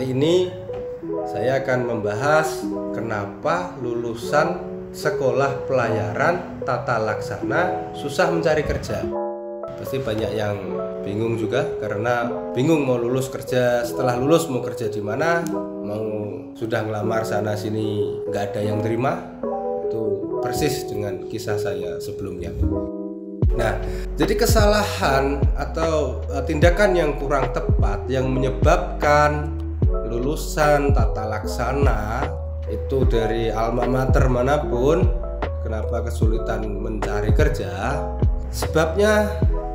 Kali ini saya akan membahas kenapa lulusan sekolah pelayaran tata laksana susah mencari kerja. Pasti banyak yang bingung juga, karena bingung mau lulus kerja, setelah lulus mau kerja di mana, mau sudah ngelamar sana sini nggak ada yang terima. Itu persis dengan kisah saya sebelumnya. Nah, jadi kesalahan atau tindakan yang kurang tepat yang menyebabkan lulusan tata laksana itu dari alma mater manapun kenapa kesulitan mencari kerja, sebabnya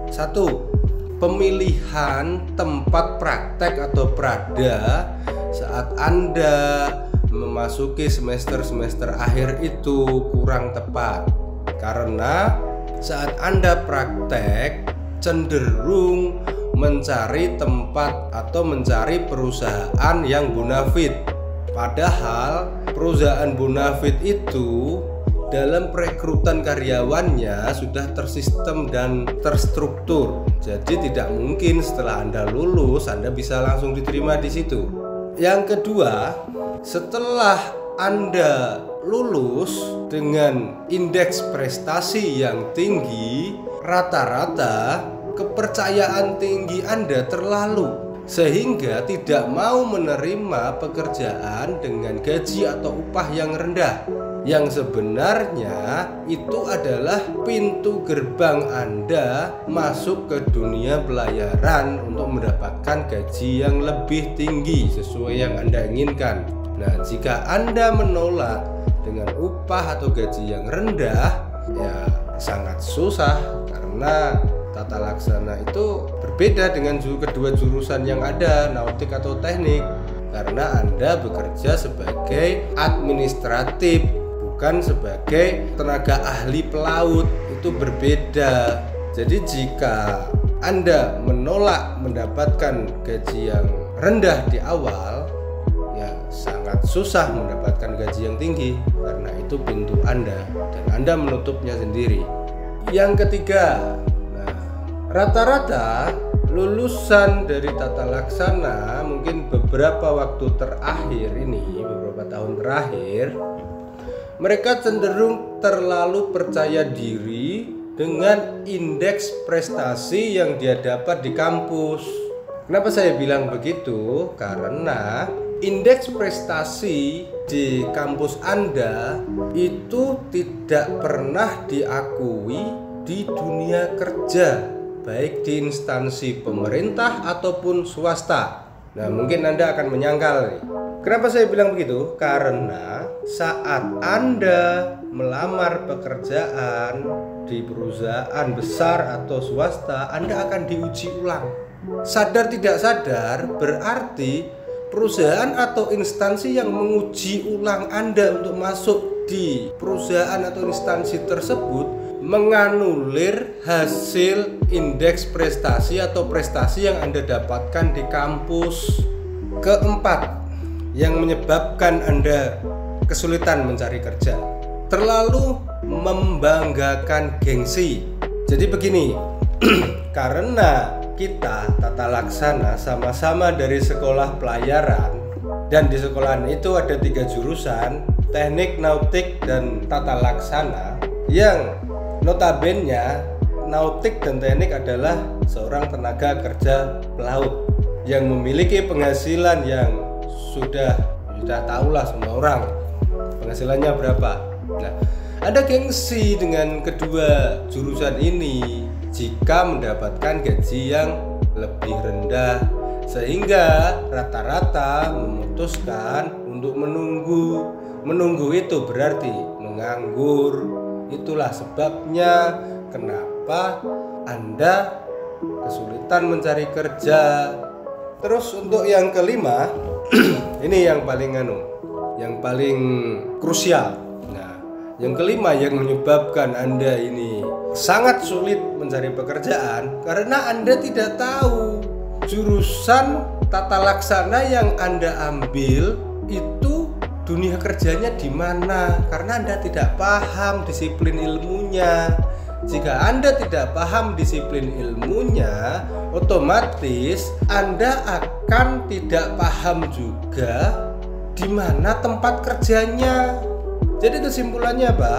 satu, pemilihan tempat praktek atau prada saat Anda memasuki semester akhir itu kurang tepat. Karena saat Anda praktek cenderung mencari tempat atau mencari perusahaan yang bonafit. Padahal perusahaan bonafit itu dalam perekrutan karyawannya sudah tersistem dan terstruktur. Jadi tidak mungkin setelah Anda lulus Anda bisa langsung diterima di situ. Yang kedua, setelah Anda lulus dengan indeks prestasi yang tinggi, rata-rata kepercayaan tinggi Anda terlalu, sehingga tidak mau menerima pekerjaan dengan gaji atau upah yang rendah, yang sebenarnya itu adalah pintu gerbang Anda masuk ke dunia pelayaran untuk mendapatkan gaji yang lebih tinggi sesuai yang Anda inginkan. Nah, jika Anda menolak dengan upah atau gaji yang rendah, ya sangat susah, karena tata laksana itu berbeda dengan kedua jurusan yang ada, nautik atau teknik, karena Anda bekerja sebagai administratif, bukan sebagai tenaga ahli pelaut. Itu berbeda. Jadi jika Anda menolak mendapatkan gaji yang rendah di awal, ya sangat susah mendapatkan gaji yang tinggi, karena itu pintu Anda dan Anda menutupnya sendiri. Yang ketiga, rata-rata lulusan dari tata laksana mungkin beberapa waktu terakhir ini, beberapa tahun terakhir, mereka cenderung terlalu percaya diri dengan indeks prestasi yang dia dapat di kampus. Kenapa saya bilang begitu? Karena indeks prestasi di kampus Anda itu tidak pernah diakui di dunia kerja, baik di instansi pemerintah ataupun swasta. Nah, mungkin Anda akan menyangkal nih. Kenapa saya bilang begitu? Karena saat Anda melamar pekerjaan di perusahaan besar atau swasta, Anda akan diuji ulang. Sadar tidak sadar, berarti perusahaan atau instansi yang menguji ulang Anda untuk masuk di perusahaan atau instansi tersebut menganulir hasil indeks prestasi atau prestasi yang Anda dapatkan di kampus. Keempat, yang menyebabkan Anda kesulitan mencari kerja, terlalu membanggakan gengsi. Jadi begini, karena kita tata laksana sama-sama dari sekolah pelayaran, dan di sekolahan itu ada 3 jurusan, teknik, nautik, dan tata laksana, yang notabene nautik dan teknik adalah seorang tenaga kerja pelaut yang memiliki penghasilan yang sudah tahulah semua orang penghasilannya berapa. Nah, ada gengsi dengan kedua jurusan ini jika mendapatkan gaji yang lebih rendah, sehingga rata-rata memutuskan untuk menunggu itu berarti menganggur. Itulah sebabnya kenapa Anda kesulitan mencari kerja. Terus untuk yang kelima, ini yang paling krusial. Nah, yang kelima yang menyebabkan Anda ini sangat sulit mencari pekerjaan, karena Anda tidak tahu jurusan tata laksana yang Anda ambil itu dunia kerjanya di mana, karena Anda tidak paham disiplin ilmunya. Jika Anda tidak paham disiplin ilmunya, otomatis Anda akan tidak paham juga di mana tempat kerjanya. Jadi kesimpulannya apa?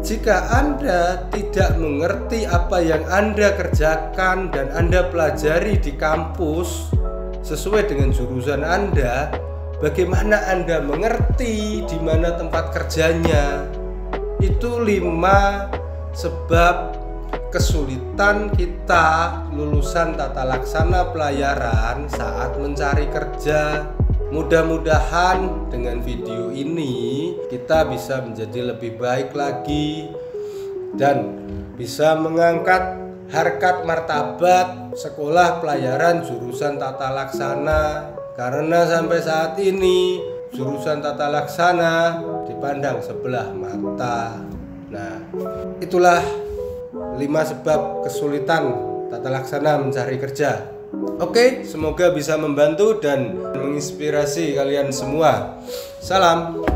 Jika Anda tidak mengerti apa yang Anda kerjakan dan Anda pelajari di kampus sesuai dengan jurusan Anda, bagaimana Anda mengerti di mana tempat kerjanya? Itu 5 sebab kesulitan kita lulusan tata laksana pelayaran saat mencari kerja. Mudah-mudahan dengan video ini kita bisa menjadi lebih baik lagi dan bisa mengangkat harkat martabat sekolah pelayaran jurusan tata laksana, karena sampai saat ini jurusan tata laksana dipandang sebelah mata. Nah, itulah 5 sebab kesulitan tata laksana mencari kerja. Oke, semoga bisa membantu dan menginspirasi kalian semua. Salam.